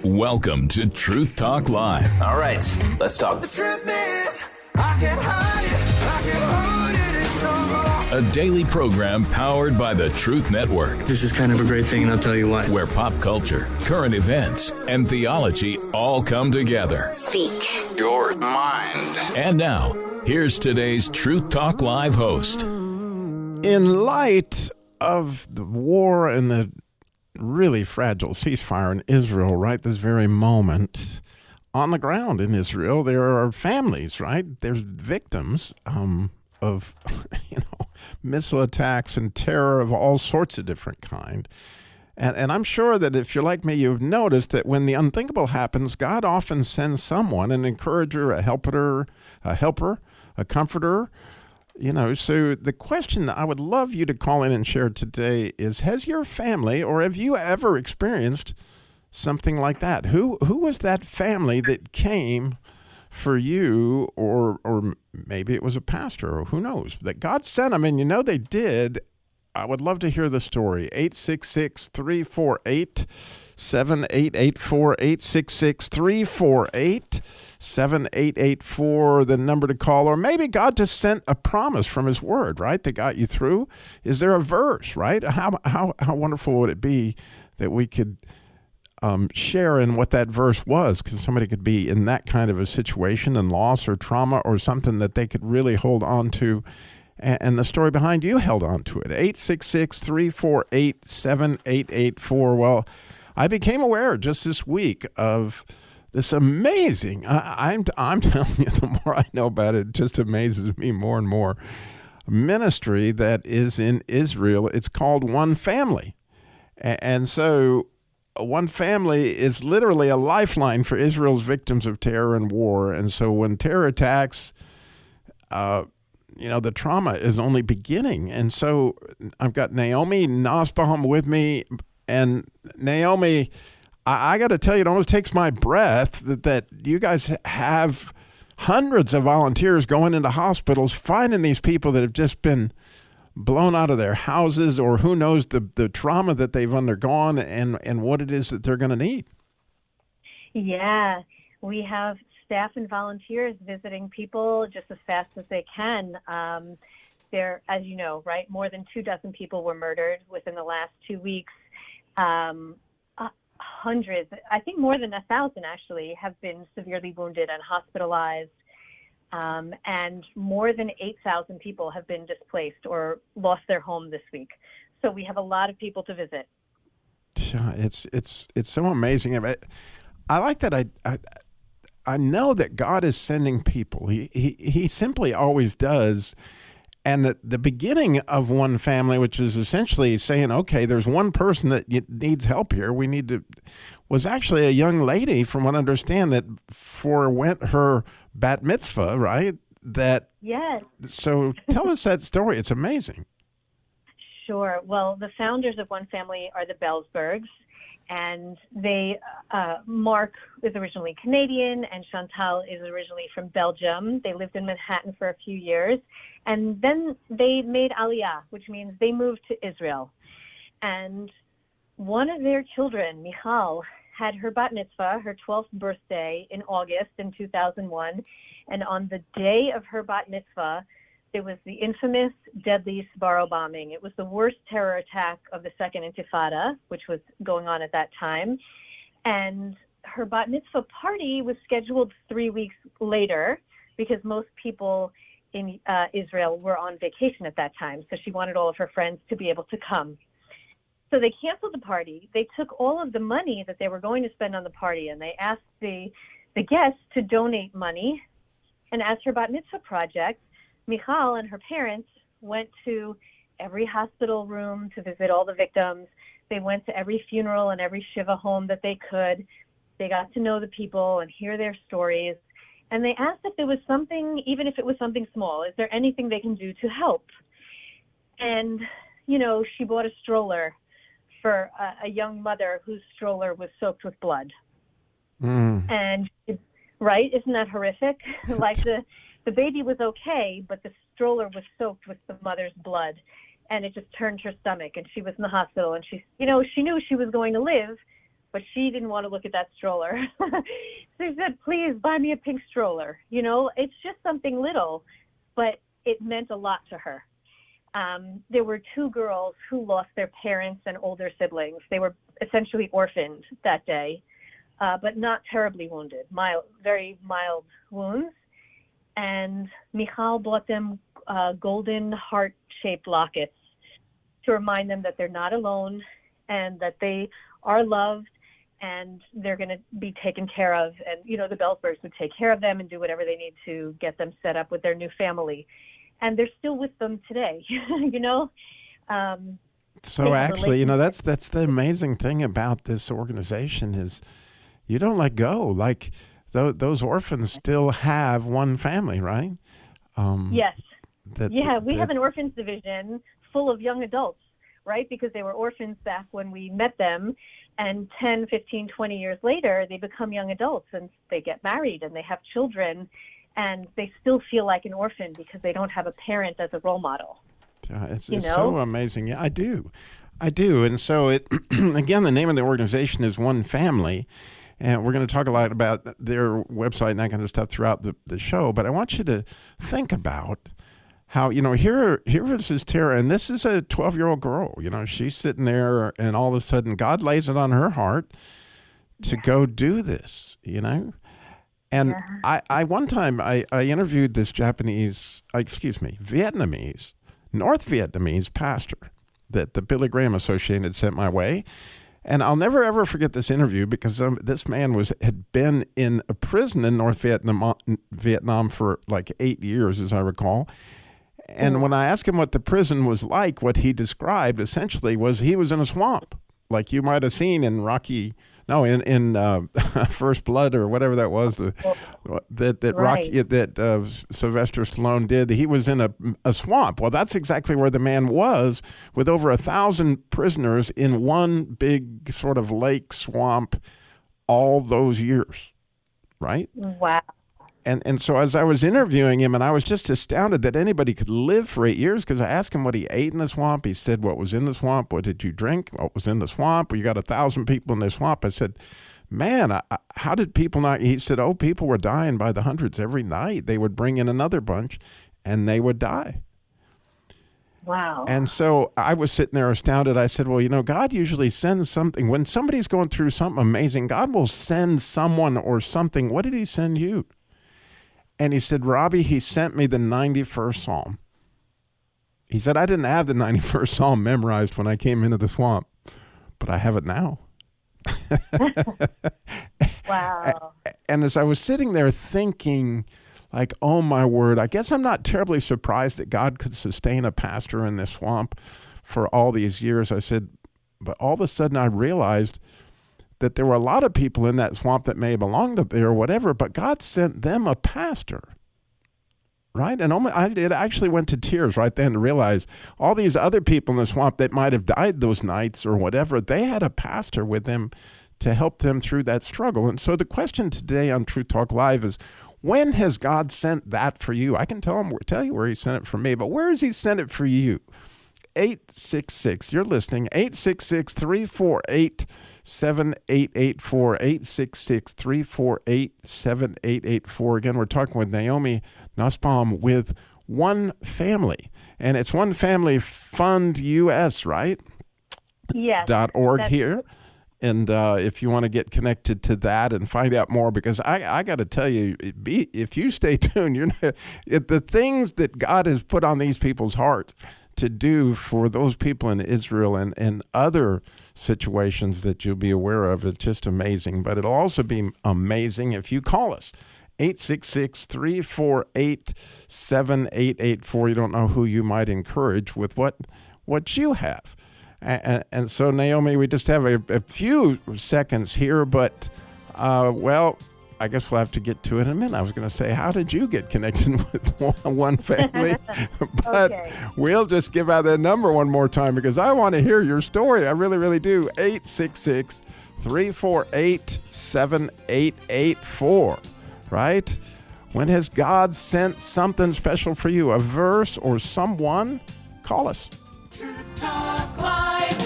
Welcome to Truth Talk Live. All right, let's talk. The truth is, I can't hide it. I can't hold it no more. A daily program powered by the Truth Network, This is kind of a great thing, and I'll tell you why. where pop culture, current events, and theology all come together. Speak Your mind. And now, here's today's Truth Talk Live host. In light of the war and the really fragile ceasefire in Israel right this very moment, on the ground in Israel, there are families, right? There's victims of, missile attacks and terror of all sorts of different kind. And I'm sure that if you're like me, you've noticed that when the unthinkable happens, God often sends someone, an encourager, a helper, a comforter. So the question that I would love you to call in and share today is, has your family, or have you ever experienced something like that? Who was that family that came for you, or maybe it was a pastor, or who knows, that God sent them, and they did. I would love to hear the story. 866-348-7884, 866-348-7884, the number to call. Or maybe God just sent a promise from his word, right, that got you through. Is there a verse, right? How wonderful would it be that we could share in what that verse was, because somebody could be in that kind of a situation and loss or trauma or something that they could really hold on to. And the story behind you held on to it. 866-348-7884. Well, I became aware just this week of this amazing, I'm telling you, the more I know about it, it just amazes me more and more, ministry that is in Israel. It's called One Family. And so One Family is literally a lifeline for Israel's victims of terror and war. And so when terror attacks, the trauma is only beginning. And so I've got Naomi Naftali with me. And Naomi, I got to tell you, it almost takes my breath that you guys have hundreds of volunteers going into hospitals, finding these people that have just been blown out of their houses, or who knows the trauma that they've undergone and what it is that they're going to need. Yeah, we have staff and volunteers visiting people just as fast as they can. There, as you know, right, more than 24 people were murdered within the last 2 weeks. Hundreds, I think more than 1,000 actually, have been severely wounded and hospitalized. And more than 8,000 people have been displaced or lost their home this week. So we have a lot of people to visit. Yeah, it's so amazing. I like that. I know that God is sending people. He simply always does. And the beginning of One Family, which is essentially saying, okay, there's one person that needs help here. Was actually a young lady, from what I understand, that forewent her bat mitzvah, right? Yes. So tell us that story. It's amazing. Sure. Well, the founders of One Family are the Bellsbergs, and Mark is originally Canadian, and Chantal is originally from Belgium. They lived in Manhattan for a few years, and then they made Aliyah, which means they moved to Israel. And one of their children, Michal, had her bat mitzvah, her 12th birthday, in August in 2001. And on the day of her bat mitzvah, there was the infamous deadly Sbarro bombing. It was the worst terror attack of the Second Intifada, which was going on at that time. And her bat mitzvah party was scheduled 3 weeks later because most people in Israel were on vacation at that time. So she wanted all of her friends to be able to come. So they canceled the party. They took all of the money that they were going to spend on the party, and they asked the guests to donate money. And as her bat mitzvah project, Michal and her parents went to every hospital room to visit all the victims. They went to every funeral and every shiva home that they could. They got to know the people and hear their stories. And they asked if there was something, even if it was something small, is there anything they can do to help? And, she bought a stroller for a young mother whose stroller was soaked with blood. And, right, isn't that horrific? Like the baby was okay, but the stroller was soaked with the mother's blood, and it just turned her stomach, and she was in the hospital, and she knew she was going to live, but she didn't want to look at that stroller. So she said, please buy me a pink stroller. You know, it's just something little, but it meant a lot to her. There were 2 girls who lost their parents and older siblings. They were essentially orphaned that day, but not terribly wounded, very mild wounds. And Michal bought them golden heart-shaped lockets to remind them that they're not alone and that they are loved and they're going to be taken care of. And, you know, the Bellsbergs would take care of them and do whatever they need to get them set up with their new family. And they're still with them today, you know? So actually, you know, that's the amazing thing about this organization is you don't let go. Like those orphans still have one family, right? Yes. We have an orphans division full of young adults, right? Because they were orphans back when we met them. And 10, 15, 20 years later, they become young adults and they get married and they have children. And they still feel like an orphan because they don't have a parent as a role model. It's so amazing. Yeah, I do. And so again, the name of the organization is One Family. And we're going to talk a lot about their website and that kind of stuff throughout the show. But I want you to think about how, you know, here is this Tara, and this is a 12-year-old girl. You know, she's sitting there, and all of a sudden God lays it on her heart to go do this, you know. And I one time I interviewed this Vietnamese, North Vietnamese pastor that the Billy Graham Association had sent my way. And I'll never, ever forget this interview because this man had been in a prison in North Vietnam for like 8 years, as I recall. And when I asked him what the prison was like, what he described essentially was he was in a swamp, like you might have seen in First Blood or whatever that was, that Sylvester Stallone did. He was in a swamp. Well, that's exactly where the man was, with over 1,000 prisoners in one big sort of lake swamp all those years, right? Wow. And so as I was interviewing him, and I was just astounded that anybody could live for 8 years, because I asked him what he ate in the swamp. He said, what was in the swamp? What did you drink? What was in the swamp? Well, you got 1,000 people in the swamp. I said, man, how did people not? He said, people were dying by the hundreds every night. They would bring in another bunch, and they would die. Wow. And so I was sitting there astounded. I said, well, you know, God usually sends something. When somebody's going through something amazing, God will send someone or something. What did he send you? And he said, Robby, he sent me the 91st Psalm. He said, I didn't have the 91st Psalm memorized when I came into the swamp, but I have it now. Wow. And as I was sitting there thinking, like, oh, my word, I guess I'm not terribly surprised that God could sustain a pastor in this swamp for all these years. I said, but all of a sudden I realized that there were a lot of people in that swamp that may belong to there or whatever, but God sent them a pastor, right? And it actually went to tears right then to realize all these other people in the swamp that might have died those nights or whatever, they had a pastor with them to help them through that struggle. And so the question today on Truth Talk Live is, when has God sent that for you? I can tell you where he sent it for me, but where has he sent it for you? 866, you're listening, 866-348-7884, 866-348-7884. Again, we're talking with Naomi Naftali with One Family, and it's One Family Fund US, right? Yes. .org here. And if you want to get connected to that and find out more, because I got to tell you, if you stay tuned, the things that God has put on these people's hearts to do for those people in Israel and other situations that you'll be aware of, it's just amazing. But it'll also be amazing if you call us, 866-348-7884. You don't know who you might encourage with what you have. And so, Naomi, we just have a few seconds here, but, well, I guess we'll have to get to it in a minute. I was going to say, how did you get connected with One Family? But okay, we'll just give out that number one more time because I want to hear your story. I really, really do. 866-348-7884, right? When has God sent something special for you? A verse or someone? Call us. Truth Talk Live.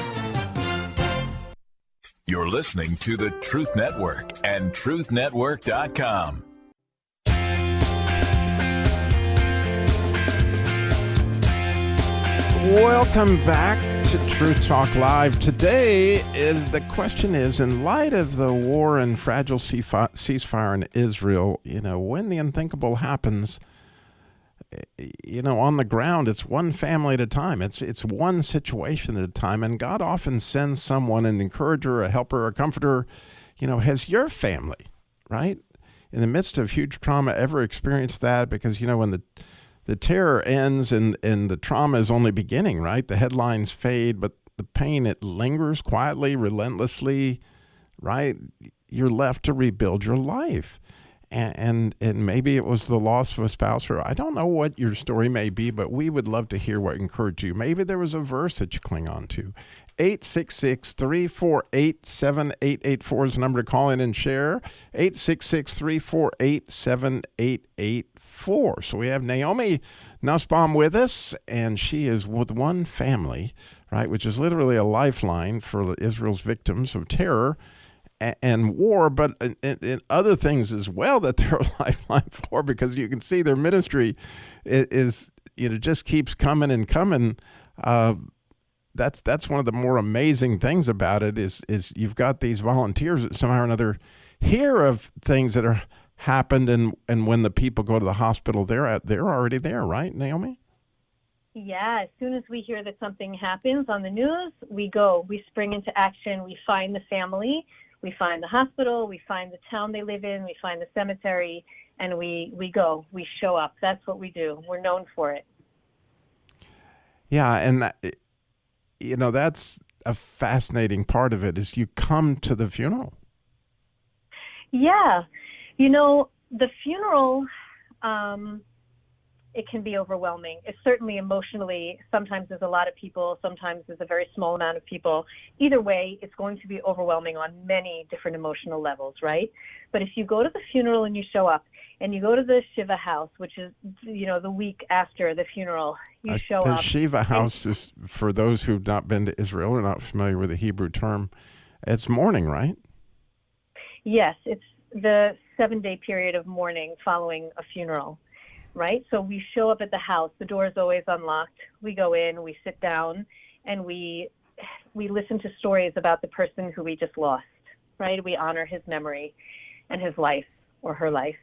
You're listening to the Truth Network and truthnetwork.com. Welcome back to Truth Talk Live. Today, the question is, in light of the war and fragile ceasefire in Israel, when the unthinkable happens, on the ground, it's one family at a time. It's one situation at a time. And God often sends someone, an encourager, a helper, a comforter. Has your family, right, in the midst of huge trauma, ever experienced that? Because, when the terror ends and the trauma is only beginning, right? The headlines fade, but the pain, it lingers quietly, relentlessly, right? You're left to rebuild your life. And maybe it was the loss of a spouse, or I don't know what your story may be, but we would love to hear what encouraged you. Maybe there was a verse that you cling on to. 866-348-7884 is the number to call in and share. 866-348-7884. So we have Naomi Nussbaum with us, and she is with One Family, right, which is literally a lifeline for Israel's victims of terror and war, but in other things as well that they're a lifeline for, because you can see their ministry is just keeps coming and coming. That's one of the more amazing things about it is you've got these volunteers that somehow or another hear of things that are happened, and when the people go to the hospital, they're already there, right, Naomi? Yeah, as soon as we hear that something happens on the news, we go. We spring into action. We find the family. We find the hospital. We find the town they live in. We find the cemetery, and we go. We show up. That's what we do. We're known for it. Yeah, and that's a fascinating part of it is you come to the funeral. Yeah. The funeral, it can be overwhelming. It's certainly emotionally, sometimes there's a lot of people, sometimes there's a very small amount of people. Either way, it's going to be overwhelming on many different emotional levels, right? But if you go to the funeral and you show up, and you go to the Shiva house, which is, the week after the funeral, you show up. The Shiva house is, for those who've not been to Israel or not familiar with the Hebrew term, it's mourning, right? Yes, it's the 7-day period of mourning following a funeral, right? So we show up at the house. The door is always unlocked. We go in, we sit down, and we listen to stories about the person who we just lost, right? We honor his memory and his life or her life.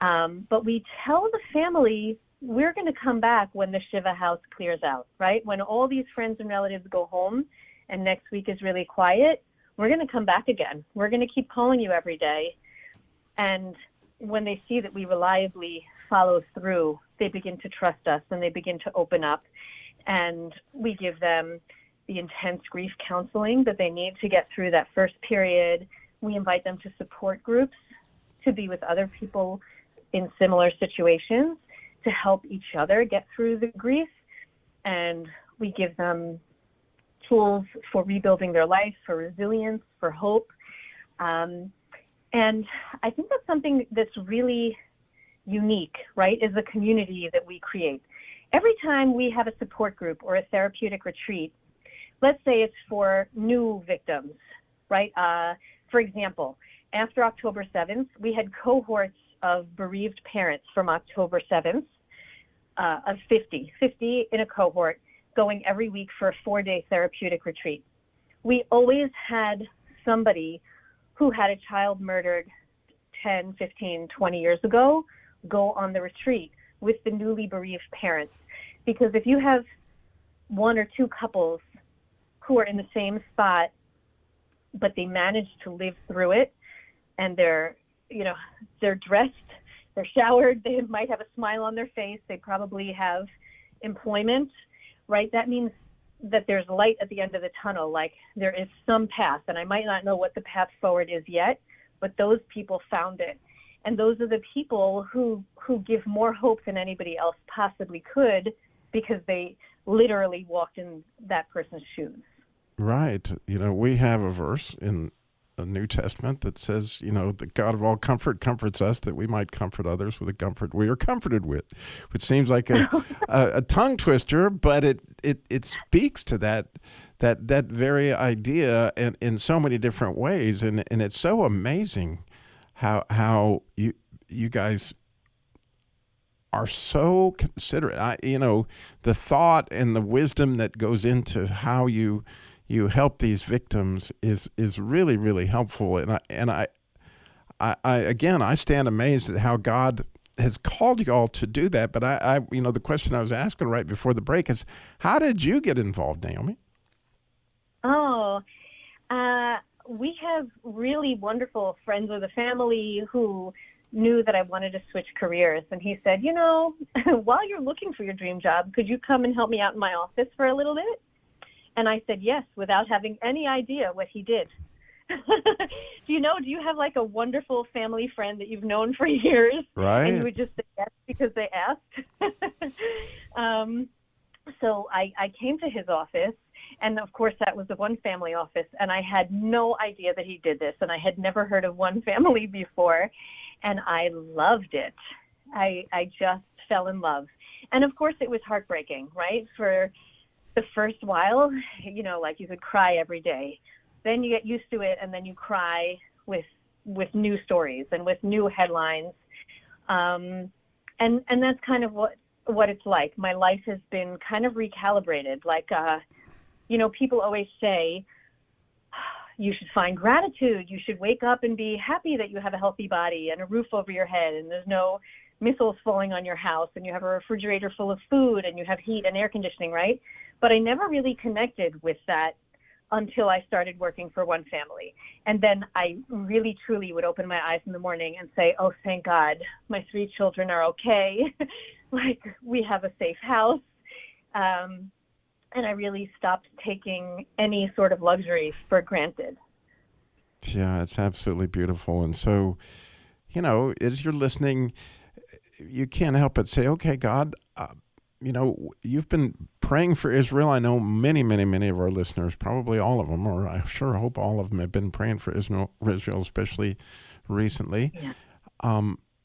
But we tell the family we're going to come back when the Shiva house clears out, right? When all these friends and relatives go home and next week is really quiet, we're going to come back again. We're going to keep calling you every day. And when they see that we reliably follow through, they begin to trust us and they begin to open up. And we give them the intense grief counseling that they need to get through that first period. We invite them to support groups, to be with other people in similar situations, to help each other get through the grief. And we give them tools for rebuilding their life, for resilience, for hope. And I think that's something that's really unique, right, is the community that we create. Every time we have a support group or a therapeutic retreat, let's say it's for new victims, right? For example, after October 7th, we had cohorts of bereaved parents from October 7th, of 50 in a cohort, going every week for a 4-day therapeutic retreat. We always had somebody who had a child murdered 10, 15, 20 years ago go on the retreat with the newly bereaved parents. Because if you have one or two couples who are in the same spot, but they manage to live through it, and they're dressed, they're showered, they might have a smile on their face, they probably have employment, right? That means that there's light at the end of the tunnel, like there is some path, and I might not know what the path forward is yet, but those people found it. And those are the people who give more hope than anybody else possibly could, because they literally walked in that person's shoes. Right. We have a verse in the New Testament that says, the God of all comfort comforts us that we might comfort others with the comfort we are comforted with, which seems like a tongue twister, but it speaks to that that very idea in so many different ways, and it's so amazing how you guys are so considerate. The thought and the wisdom that goes into how you help these victims is really, really helpful. And I again, I stand amazed at how God has called you all to do that. But I the question I was asking right before the break is, how did you get involved, Naomi? Oh, we have really wonderful friends of the family who knew that I wanted to switch careers. And he said, while you're looking for your dream job, could you come and help me out in my office for a little bit? And I said yes, without having any idea what he did. Do you have like a wonderful family friend that you've known for years? Right. And you would just say yes because they asked? So I came to his office. And of course, that was the One Family office. And I had no idea that he did this. And I had never heard of One Family before. And I loved it. I just fell in love. And of course, it was heartbreaking, right? For the first while, like you could cry every day. Then you get used to it. And then you cry with new stories and with new headlines. And that's kind of what it's like. My life has been kind of recalibrated. Like, people always say, you should find gratitude. You should wake up and be happy that you have a healthy body and a roof over your head and there's no missiles falling on your house and you have a refrigerator full of food and you have heat and air conditioning, right? But I never really connected with that until I started working for One Family. And then I really, truly would open my eyes in the morning and say, oh, thank God, my 3 children are okay. Like, we have a safe house. And I really stopped taking any sort of luxury for granted. Yeah, it's absolutely beautiful. And so, as you're listening, you can't help but say, okay, God, you've been praying for Israel. I know many, many, many of our listeners, probably all of them, or I sure hope all of them have been praying for Israel, especially recently. Yeah.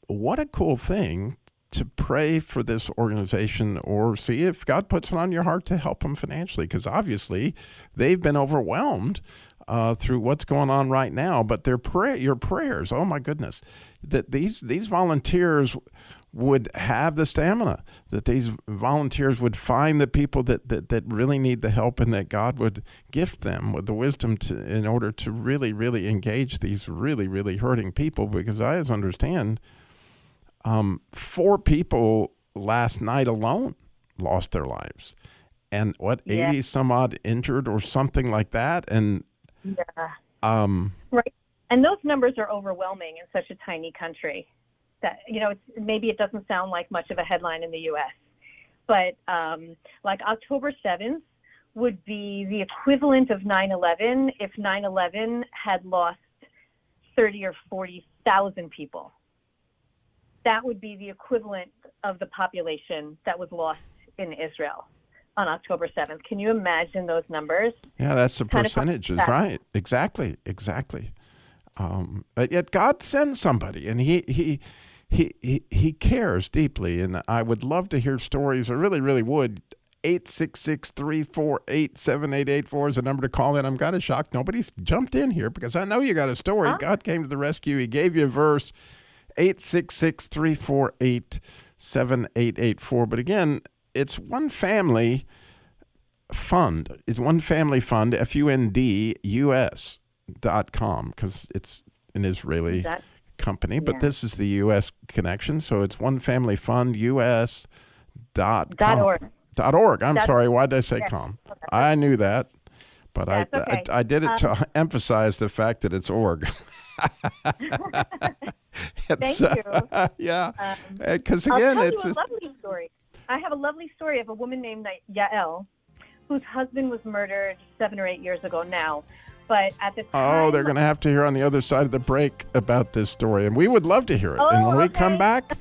What a cool thing to pray for this organization, or see if God puts it on your heart to help them financially, because obviously they've been overwhelmed through what's going on right now. But your prayers, oh my goodness, that these volunteers would have the stamina, that these volunteers would find the people that really need the help, and that God would gift them with the wisdom in order to really, really engage these really, really hurting people. Because I understand 4 people last night alone lost their lives, and 80 some odd injured or something like that. And right. And those numbers are overwhelming in such a tiny country that, maybe it doesn't sound like much of a headline in the U.S., but like October 7th would be the equivalent of 9/11 if 9/11 had lost 30 or 40,000 people. That would be the equivalent of the population that was lost in Israel on October 7th. Can you imagine those numbers? Yeah, that's the percentages, right? Exactly. But yet God sends somebody, and he cares deeply. And I would love to hear stories. I really, really would. 866-348-7884 is the number to call in. I'm kind of shocked nobody's jumped in here, because I know you got a story. Huh? God came to the rescue. He gave you a verse. 866-348-7884. But again, it's One Family Fund. It's One Family Fund, FUND-US.com, because it's an Israeli company, but this is the U.S. connection. So it's One Family Fund, US.com. .org. I'm sorry. Why did I say com? Okay. I knew that, but I did it to emphasize the fact that it's org. Thank you. Yeah, because again, it's a lovely story. I have a lovely story of a woman named Yael, whose husband was murdered 7 or 8 years ago now. But at the time, they're going to have to hear on the other side of the break about this story, and we would love to hear it. And when we come back,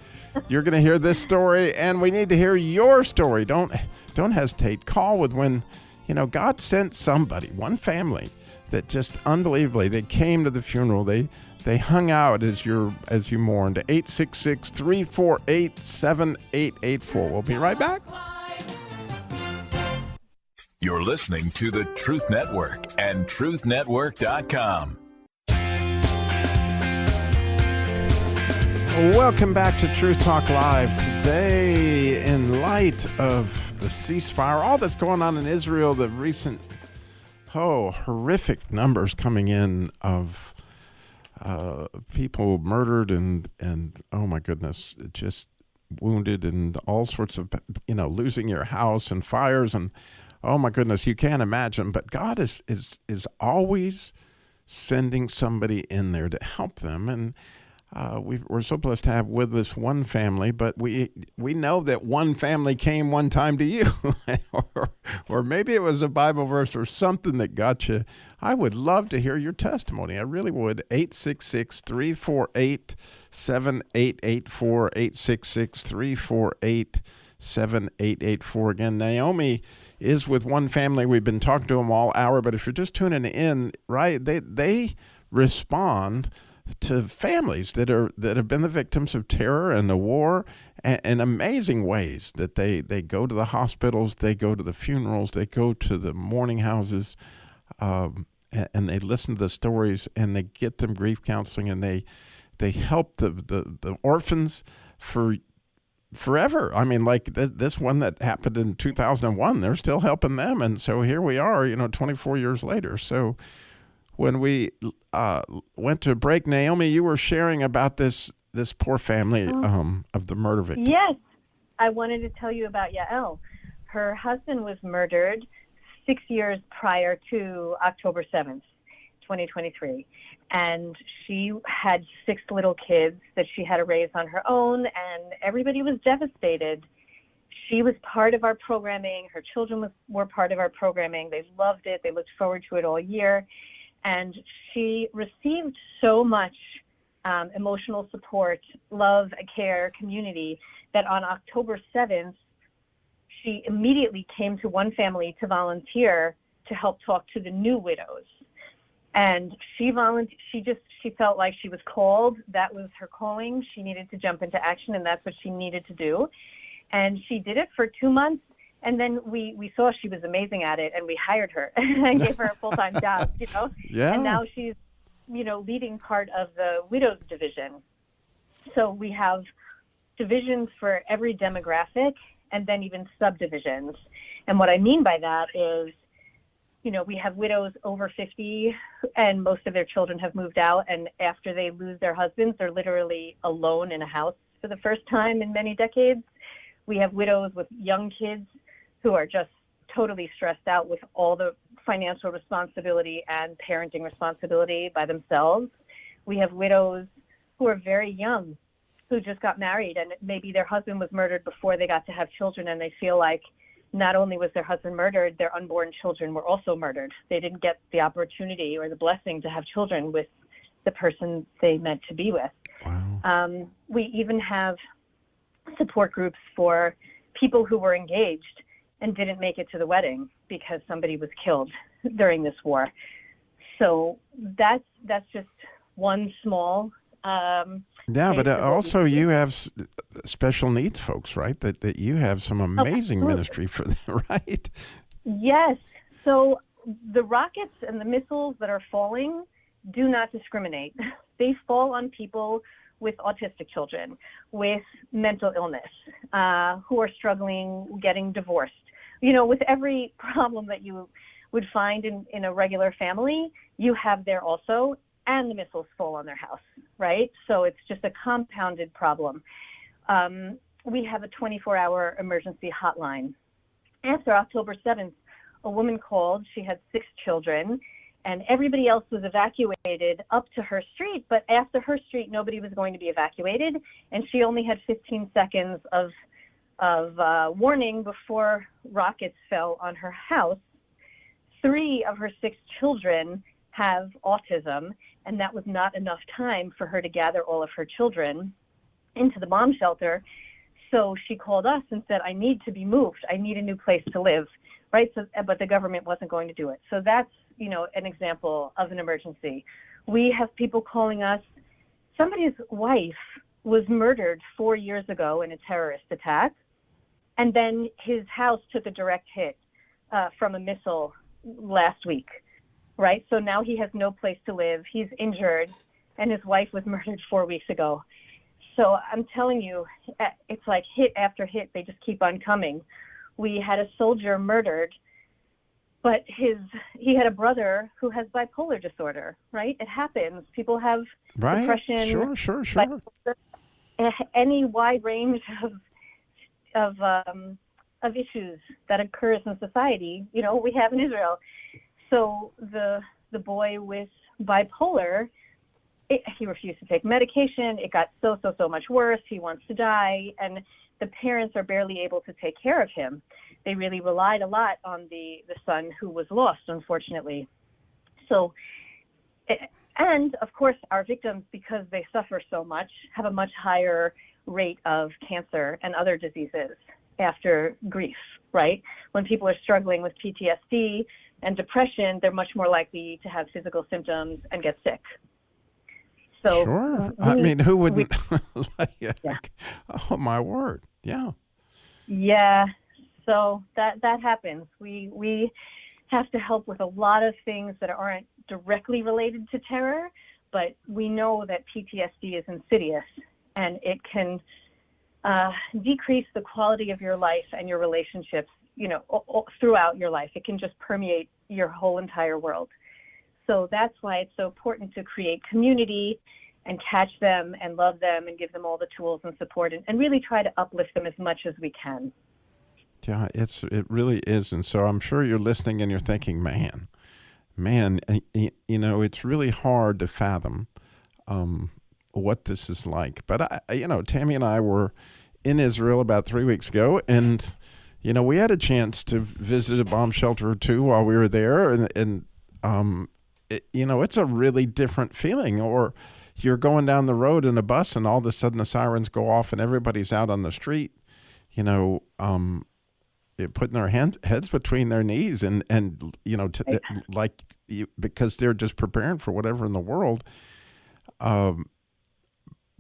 you're going to hear this story, and we need to hear your story. Don't hesitate. Call with when God sent somebody, one family, that just unbelievably, they came to the funeral. They hung out as you mourned. 866-348-7884. We'll be right back. You're listening to the Truth Network and truthnetwork.com. Welcome back to Truth Talk Live. Today, in light of the ceasefire, all that's going on in Israel, the recent, horrific numbers coming in of people murdered and oh my goodness, just wounded and all sorts of, losing your house and fires and oh my goodness, you can't imagine. But God is always sending somebody in there to help them. And we're so blessed to have with us one family, but we know that one family came one time to you, or maybe it was a Bible verse or something that got you. I would love to hear your testimony. I really would. 866-348-7884, 866-348-7884. Again, Naomi is with one family. We've been talking to them all hour, but if you're just tuning in, right, they respond to families that have been the victims of terror and the war in amazing ways, that they go to the hospitals, they go to the funerals, they go to the mourning houses, and they listen to the stories, and they get them grief counseling, and they help the orphans for forever. I mean, like this one that happened in 2001, they're still helping them. And so here we are, 24 years later. So when we went to break, Naomi, you were sharing about this poor family of the murder victim. Yes, I wanted to tell you about Yael. Her husband was murdered 6 years prior to October 7th, 2023. And she had 6 little kids that she had to raise on her own, and everybody was devastated. She was part of our programming. Her children were part of our programming. They loved it. They looked forward to it all year. And she received so much emotional support, love, care, community, that on October 7th, she immediately came to one family to volunteer to help talk to the new widows. And she felt like she was called. That was her calling. She needed to jump into action, and that's what she needed to do. And she did it for 2 months. And then we saw she was amazing at it, and we hired her and gave her a full-time job, Yeah. And now she's, leading part of the widows division. So we have divisions for every demographic, and then even subdivisions. And what I mean by that is, we have widows over 50, and most of their children have moved out. And after they lose their husbands, they're literally alone in a house for the first time in many decades. We have widows with young kids who are just totally stressed out with all the financial responsibility and parenting responsibility by themselves. We have widows who are very young, who just got married, and maybe their husband was murdered before they got to have children, and they feel like not only was their husband murdered, their unborn children were also murdered. They didn't get the opportunity or the blessing to have children with the person they meant to be with. Wow. We even have support groups for people who were engaged and didn't make it to the wedding because somebody was killed during this war. So that's just one small but also you have special needs folks, right? That you have some amazing ministry for them, right? Yes. So the rockets and the missiles that are falling do not discriminate. They fall on people with autistic children, with mental illness, who are struggling, getting divorced. With every problem that you would find in a regular family, you have there also, and the missiles fall on their house, right? So it's just a compounded problem. We have a 24-hour emergency hotline. After October 7th, a woman called. She had 6 children, and everybody else was evacuated up to her street. But after her street, nobody was going to be evacuated, and she only had 15 seconds of warning before rockets fell on her house. 3 of her 6 children have autism, and that was not enough time for her to gather all of her children into the bomb shelter. So she called us and said, I need to be moved. I need a new place to live, right? So, but the government wasn't going to do it. So that's, an example of an emergency. We have people calling us. Somebody's wife was murdered 4 years ago in a terrorist attack, and then his house took a direct hit. from a missile last week, right? So now he has no place to live. He's injured, and his wife was murdered 4 weeks ago. So I'm telling you, it's like hit after hit. They just keep on coming. We had a soldier murdered, but he had a brother who has bipolar disorder, right? It happens. People have depression. Sure. Any wide range of issues that occurs in society, we have in Israel. So the boy with bipolar, he refused to take medication. It got so much worse. He wants to die, and the parents are barely able to take care of him. They really relied a lot on the son who was lost, unfortunately. So, and of course, our victims, because they suffer so much, have a much higher rate of cancer and other diseases after grief, right? When people are struggling with PTSD and depression, they're much more likely to have physical symptoms and get sick. So sure. I mean, who wouldn't? Oh, my word. Yeah. Yeah. So that happens. We have to help with a lot of things that aren't directly related to terror, but we know that PTSD is insidious, and it can decrease the quality of your life and your relationships, throughout your life. It can just permeate your whole entire world. So that's why it's so important to create community and catch them and love them and give them all the tools and support and really try to uplift them as much as we can. Yeah, it really is. And so I'm sure you're listening and you're thinking, man, it's really hard to fathom what this is like. But, Tammy and I were in Israel about 3 weeks ago, and, we had a chance to visit a bomb shelter or two while we were there. And it's a really different feeling. Or you're going down the road in a bus and all of a sudden the sirens go off and everybody's out on the street, putting their heads between their knees and because they're just preparing for whatever in the world.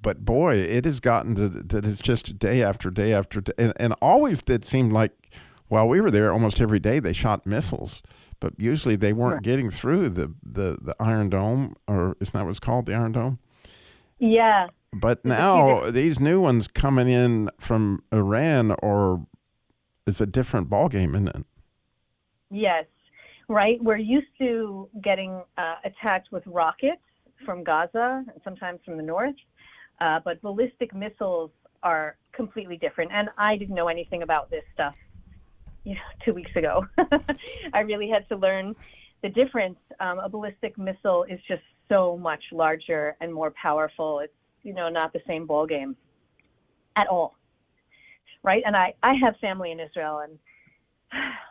But boy, it has gotten to that it's just day after day after day. And always it seemed like while we were there, almost every day they shot missiles, but usually they weren't getting through the Iron Dome, or isn't that what it's called, the Iron Dome? Yeah. But now these new ones coming in from Iran it's a different ballgame, isn't it? Yes, right. We're used to getting attacked with rockets from Gaza and sometimes from the north, but ballistic missiles are completely different. And I didn't know anything about this stuff 2 weeks ago. I really had to learn the difference. A ballistic missile is just so much larger and more powerful. It's, not the same ballgame at all. Right. And I have family in Israel, and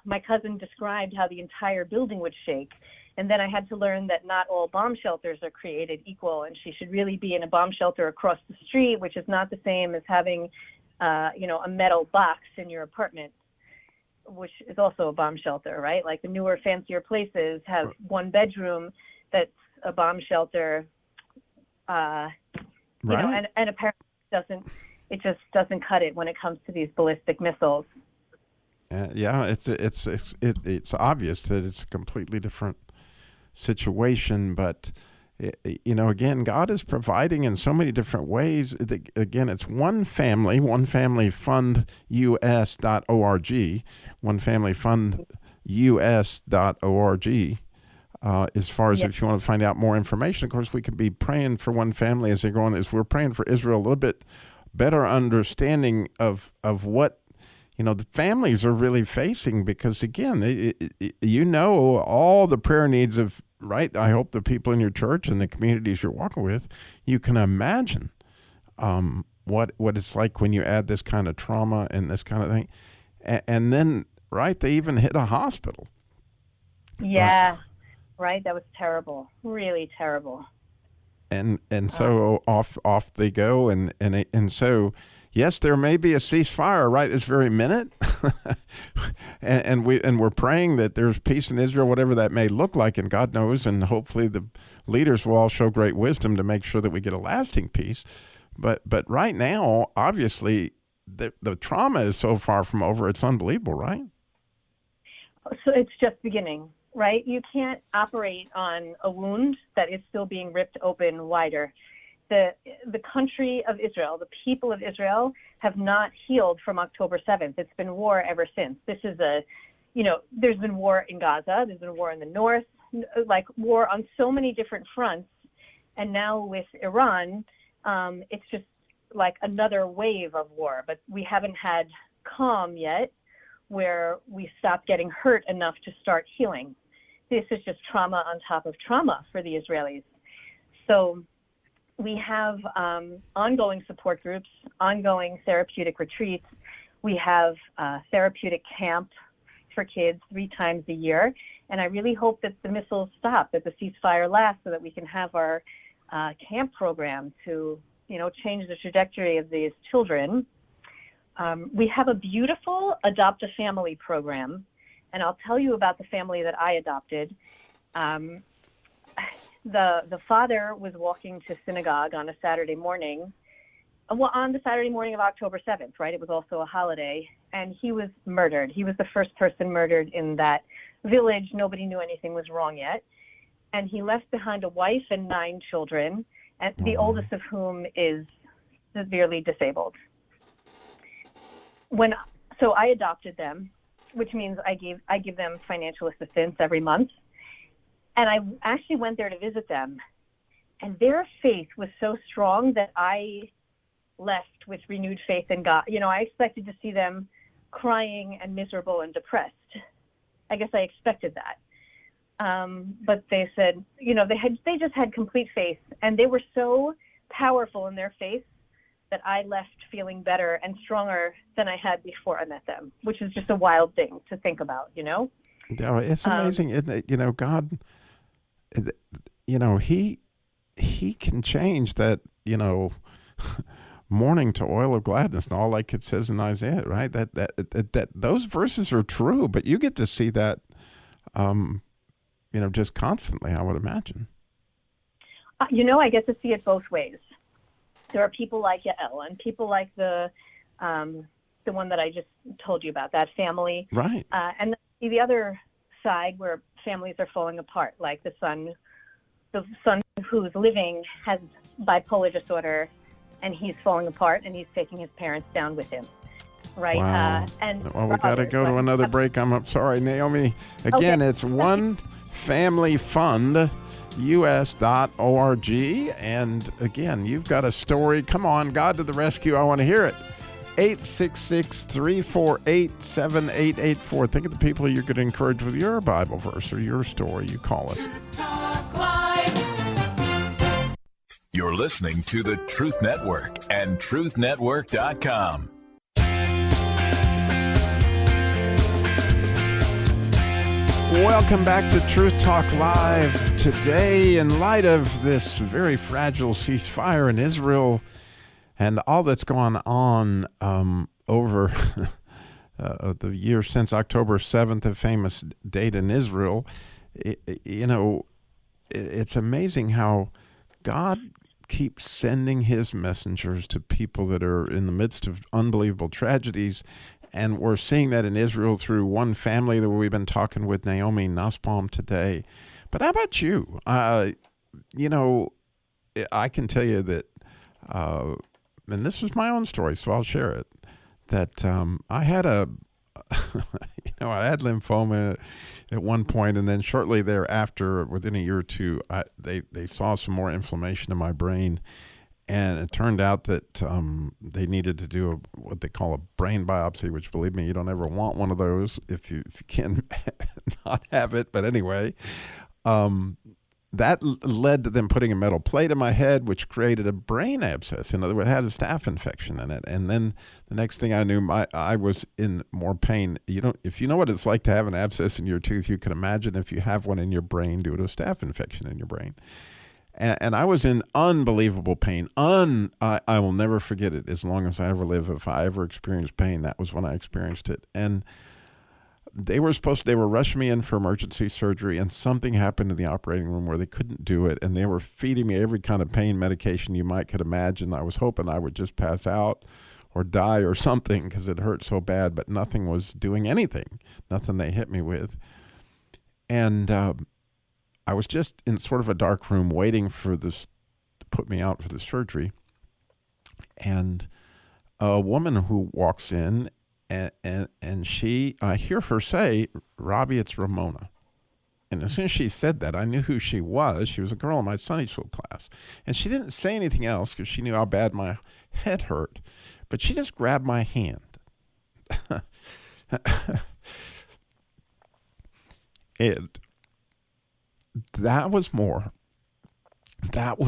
my cousin described how the entire building would shake. And then I had to learn that not all bomb shelters are created equal, and she should really be in a bomb shelter across the street, which is not the same as having, a metal box in your apartment, which is also a bomb shelter, right? Like the newer, fancier places have one bedroom that's a bomb shelter, and apparently it just doesn't cut it when it comes to these ballistic missiles. It's obvious that it's a completely different situation, but again, God is providing in so many different ways. Again, it's One Family Fund US.org, onefamilyfundus.org. As far as if you want to find out more information, of course, we could be praying for One Family as they go on. As we're praying for Israel, a little bit better understanding of what the families are really facing, because again, all the prayer needs of, right? I hope the people in your church and the communities you're walking with, you can imagine what it's like when you add this kind of trauma and this kind of thing, and then they even hit a hospital. Yeah, right. That was terrible, really terrible. And so off they go, and so yes, there may be a ceasefire right this very minute, and we're praying that there's peace in Israel, whatever that may look like, and God knows, and hopefully the leaders will all show great wisdom to make sure that we get a lasting peace. But right now, obviously, the trauma is so far from over; it's unbelievable, right? So it's just beginning, right? You can't operate on a wound that is still being ripped open wider. The country of Israel, the people of Israel, have not healed from October 7th. It's been war ever since. This is there's been war in Gaza, there's been war in the north, like war on so many different fronts. And now with Iran, it's just like another wave of war. But we haven't had calm yet, where we stop getting hurt enough to start healing. This is just trauma on top of trauma for the Israelis. So we have ongoing support groups, ongoing therapeutic retreats. We have a therapeutic camp for kids 3 times a year. And I really hope that the missiles stop, that the ceasefire lasts, so that we can have our camp program to, change the trajectory of these children. We have a beautiful Adopt a Family program, and I'll tell you about the family that I adopted. The father was walking to synagogue on a Saturday morning, on the Saturday morning of October 7th, right? It was also a holiday, and he was murdered. He was the first person murdered in that village. Nobody knew anything was wrong yet. And he left behind a wife and 9 children, and the oldest of whom is severely disabled. So I adopted them, which means I give them financial assistance every month. And I actually went there to visit them, and their faith was so strong that I left with renewed faith in God. I expected to see them crying and miserable and depressed. I guess I expected that. But they said, they just had complete faith, and they were so powerful in their faith that I left feeling better and stronger than I had before I met them, which is just a wild thing to think about, Yeah, it's amazing, isn't it? God, he can change that, mourning to oil of gladness, and all like it says in Isaiah, right? That those verses are true, but you get to see that, just constantly, I would imagine. I get to see it both ways. There are people like Yael and people like the one that I just told you about, that family. Right. And the other side where families are falling apart, like the son who's living has bipolar disorder, and he's falling apart, and he's taking his parents down with him. Right. Wow. We got to go to another break. I'm sorry, Naomi. Again, okay. It's onefamilyfundus.org. And again, you've got a story. Come on, God to the rescue. I want to hear it. 866-348-7884. Think of the people you're going to encourage with your Bible verse or your story. You call us. Truth Talk Live. You're listening to the Truth Network and truthnetwork.com. Welcome back to Truth Talk Live. Today, in light of this very fragile ceasefire in Israel and all that's gone on over the year since October 7th, a famous date in Israel, it's amazing how God keeps sending his messengers to people that are in the midst of unbelievable tragedies. And we're seeing that in Israel through one family that we've been talking with, Naomi Naftali, today. But how about you? I can tell you that, and this was my own story, so I'll share it, that I had I had lymphoma at one point, and then shortly thereafter, within a year or two, they saw some more inflammation in my brain. And it turned out that they needed to do what they call a brain biopsy, which, believe me, you don't ever want one of those if you can not have it. But anyway, that led to them putting a metal plate in my head, which created a brain abscess. In other words, it had a staph infection in it. And then the next thing I knew, I was in more pain. If you know what it's like to have an abscess in your tooth, you can imagine if you have one in your brain due to a staph infection in your brain. And I was in unbelievable pain. I will never forget it as long as I ever live. If I ever experienced pain, that was when I experienced it. And they were rushing me in for emergency surgery, and something happened in the operating room where they couldn't do it. And they were feeding me every kind of pain medication you could imagine. I was hoping I would just pass out or die or something because it hurt so bad, but nothing was doing anything, nothing they hit me with. And I was just in sort of a dark room waiting for this to put me out for the surgery. And a woman who walks in, and I hear her say, "Robby, it's Ramona." And as soon as she said that, I knew who she was. She was a girl in my Sunday school class. And she didn't say anything else because she knew how bad my head hurt. But she just grabbed my hand. And that was more. It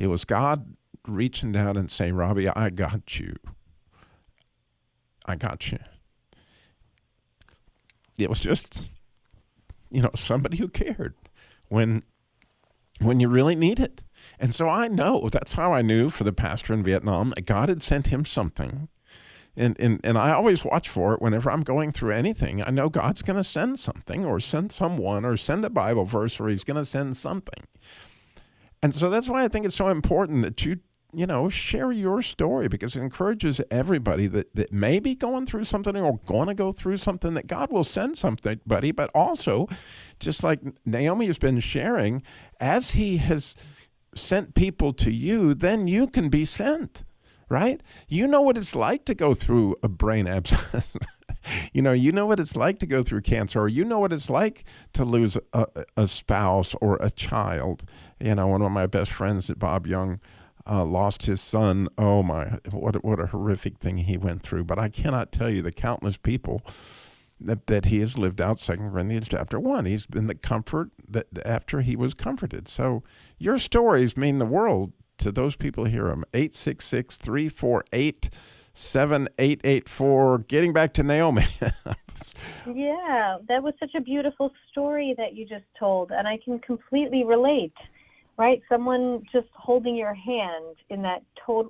was God reaching down and saying, "Robby, I got you. I got you." It was just, somebody who cared when you really need it. And so I know, that's how I knew for the pastor in Vietnam that God had sent him something. And I always watch for it whenever I'm going through anything. I know God's going to send something or send someone or send a Bible verse or he's going to send something. And so that's why I think it's so important that you share your story, because it encourages everybody that may be going through something or going to go through something, that God will send something, buddy. But also, just like Naomi has been sharing, as he has sent people to you, then you can be sent, right? You know what it's like to go through a brain abscess. You know what it's like to go through cancer, or you know what it's like to lose a spouse or a child. One of my best friends, Bob Young, lost his son. Oh my, what a horrific thing he went through. But I cannot tell you the countless people that he has lived out 2 Corinthians chapter 1. He's been the comfort that after he was comforted. So your stories mean the world to those people who hear them. 866-348-7884. Getting back to Naomi. Yeah, that was such a beautiful story that you just told, and I can completely relate. Right? Someone just holding your hand in that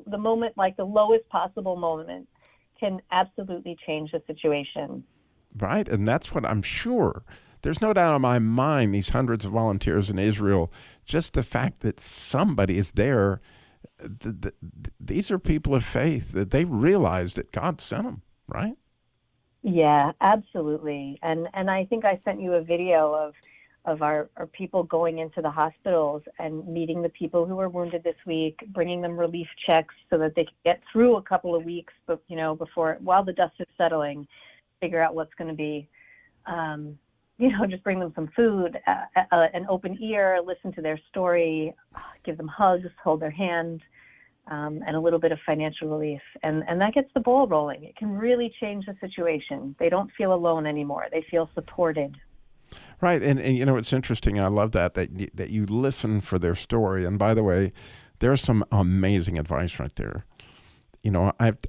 the moment, like the lowest possible moment, can absolutely change the situation. Right. And that's what I'm sure. There's no doubt in my mind, these hundreds of volunteers in Israel, just the fact that somebody is there, these are people of faith, that they realize that God sent them, right? Yeah, absolutely. And I think I sent you a video of our people going into the hospitals and meeting the people who were wounded this week, bringing them relief checks so that they could get through a couple of weeks, but while the dust is settling, figure out what's going to be, just bring them some food, an open ear, listen to their story, give them hugs, hold their hand, and a little bit of financial relief. And that gets the ball rolling. It can really change the situation. They don't feel alone anymore. They feel supported. Right, and it's interesting. I love that you listen for their story. And by the way, there's some amazing advice right there.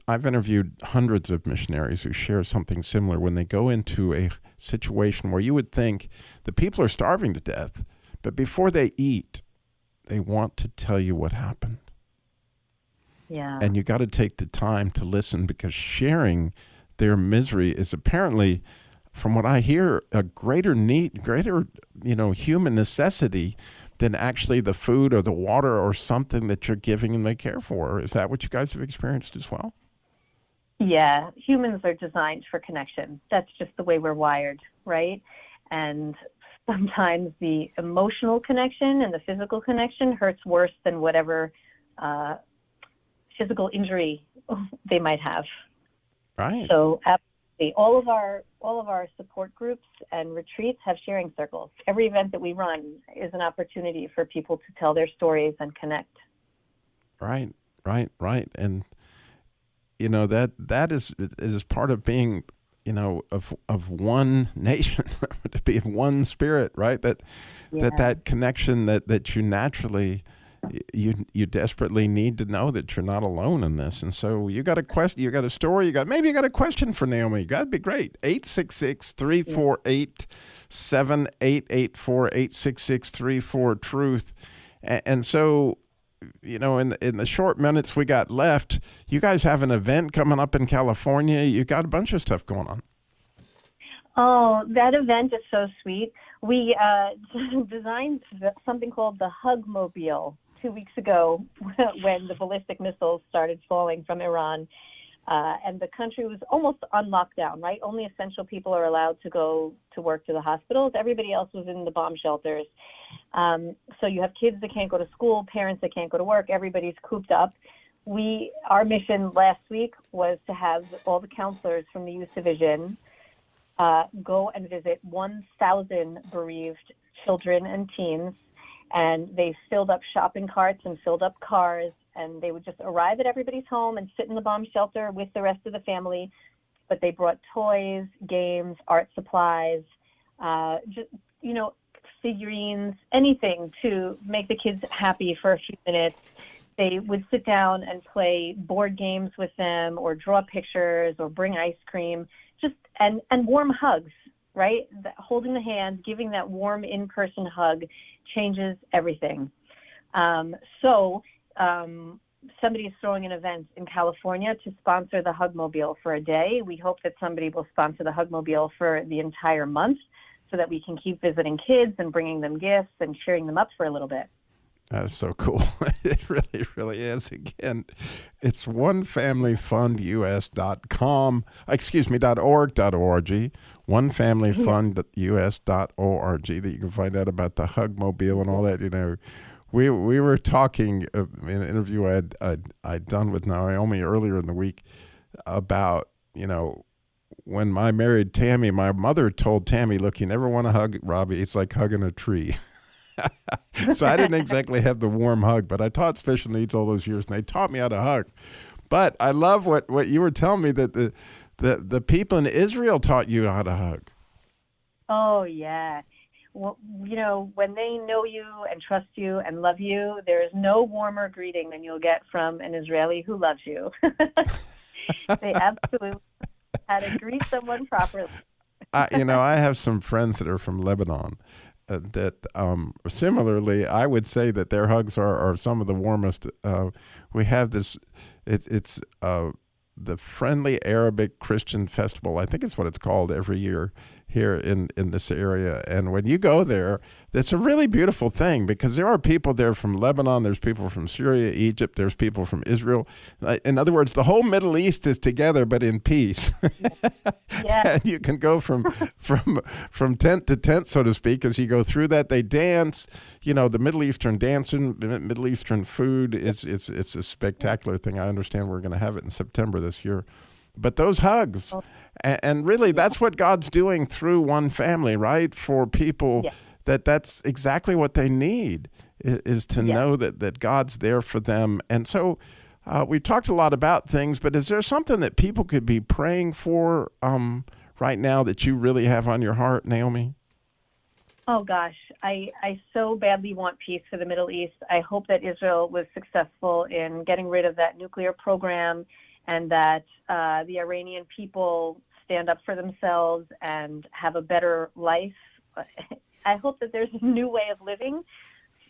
I've interviewed hundreds of missionaries who share something similar when they go into a situation where you would think the people are starving to death, but before they eat, they want to tell you what happened. Yeah, and you got to take the time to listen, because sharing their misery is apparently, from what I hear, a greater human necessity than actually the food or the water or something that you're giving them they care for. Is that what you guys have experienced as well? Yeah, humans are designed for connection. That's just the way we're wired, right? And sometimes the emotional connection and the physical connection hurts worse than whatever physical injury they might have. Right. So all of our support groups and retreats have sharing circles. Every event that we run is an opportunity for people to tell their stories and connect. Right. And that is part of being, of one nation, to be of one spirit, right? That connection that you naturally, you desperately need to know that you're not alone in this. And so you got a question, you got a story, maybe you got a question for Naomi. That'd be great. 866-348-7884, 866-34-TRUTH. And so, in the short minutes we got left, you guys have an event coming up in California. You got a bunch of stuff going on. Oh, that event is so sweet. We designed something called the Hugmobile 2 weeks ago when the ballistic missiles started falling from Iran. And the country was almost on lockdown, right? Only essential people are allowed to go to work to the hospitals. Everybody else was in the bomb shelters. So you have kids that can't go to school, parents that can't go to work. Everybody's cooped up. Our mission last week was to have all the counselors from the youth division go and visit 1,000 bereaved children and teens. And they filled up shopping carts and filled up cars, and they would just arrive at everybody's home and sit in the bomb shelter with the rest of the family. But they brought toys, games, art supplies, just, figurines, anything to make the kids happy for a few minutes. They would sit down and play board games with them, or draw pictures, or bring ice cream, and warm hugs, right? Holding the hand, giving that warm in-person hug changes everything. Somebody is throwing an event in California to sponsor the Hugmobile for a day. We hope that somebody will sponsor the Hugmobile for the entire month so that we can keep visiting kids and bringing them gifts and cheering them up for a little bit. That is so cool. It really, really is. Again, it's onefamilyfundus.com, .org, onefamilyfundus.org, that you can find out about the Hugmobile and all that. We were talking in an interview I'd done with Naomi earlier in the week about, when I married Tammy, my mother told Tammy, look, you never want to hug Robby. It's like hugging a tree. So I didn't exactly have the warm hug, but I taught special needs all those years, and they taught me how to hug. But I love what you were telling me, that the people in Israel taught you how to hug. Oh, yeah. Well, when they know you and trust you and love you, there is no warmer greeting than you'll get from an Israeli who loves you. They absolutely know how to greet someone properly. I have some friends that are from Lebanon that similarly, I would say that their hugs are some of the warmest. We have this, it's the Friendly Arabic Christian Festival, I think it's what it's called, every year here in this area. And when you go there, it's a really beautiful thing, because there are people there from Lebanon, there's people from Syria, Egypt, there's people from Israel. In other words, the whole Middle East is together, but in peace. Yeah. And you can go from tent to tent, so to speak. As you go through that, they dance. The Middle Eastern dancing, Middle Eastern food. It's a spectacular thing. I understand we're going to have it in September this year. But those hugs, and really, that's what God's doing through One Family, right? For people, that's exactly what they need, is to know that God's there for them. And so we talked a lot about things, but is there something that people could be praying for right now that you really have on your heart, Naomi? Oh, gosh. I so badly want peace for the Middle East. I hope that Israel was successful in getting rid of that nuclear program, and that the Iranian people stand up for themselves and have a better life. I hope that there's a new way of living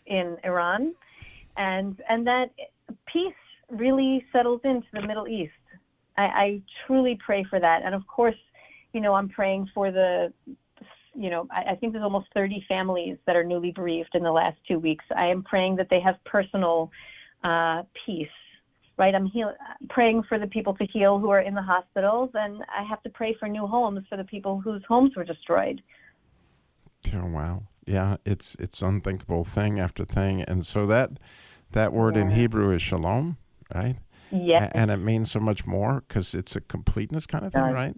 in Iran, and that peace really settles into the Middle East. I truly pray for that. And of course, I'm praying for I think there's almost 30 families that are newly bereaved in the last 2 weeks. I am praying that they have personal peace. Right, I'm praying for the people to heal who are in the hospitals, and I have to pray for new homes for the people whose homes were destroyed. Oh, wow. Yeah, it's unthinkable, thing after thing. And so that word in Hebrew is shalom, right? Yeah. And it means so much more, because it's a completeness kind of thing, right?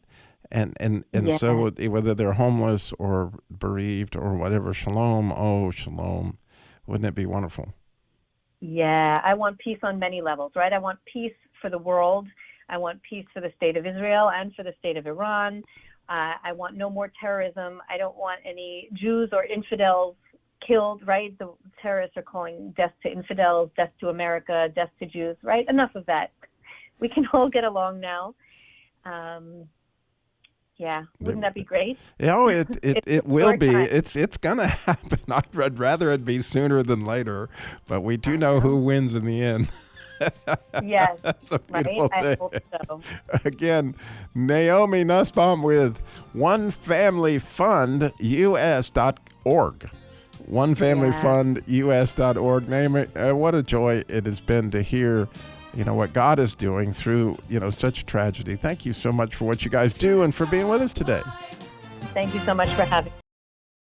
And so whether they're homeless or bereaved or whatever, shalom, shalom. Wouldn't it be wonderful? Yeah, I want peace on many levels, right? I want peace for the world. I want peace for the state of Israel and for the state of Iran. I want no more terrorism. I don't want any Jews or infidels killed, right? The terrorists are calling death to infidels, death to America, death to Jews, right? Enough of that. We can all get along now. Yeah, wouldn't that be great? It will be. It's going to happen. I'd rather it be sooner than later, but we do know who wins in the end. Yes. That's a Right? beautiful I thing. hope so. Again, Naomi Nussbaum with OneFamilyFundUS.org. OneFamilyFundUS.org. Naomi, what a joy it has been to hear, what God is doing through, such tragedy. Thank you so much for what you guys do and for being with us today. Thank you so much for having me.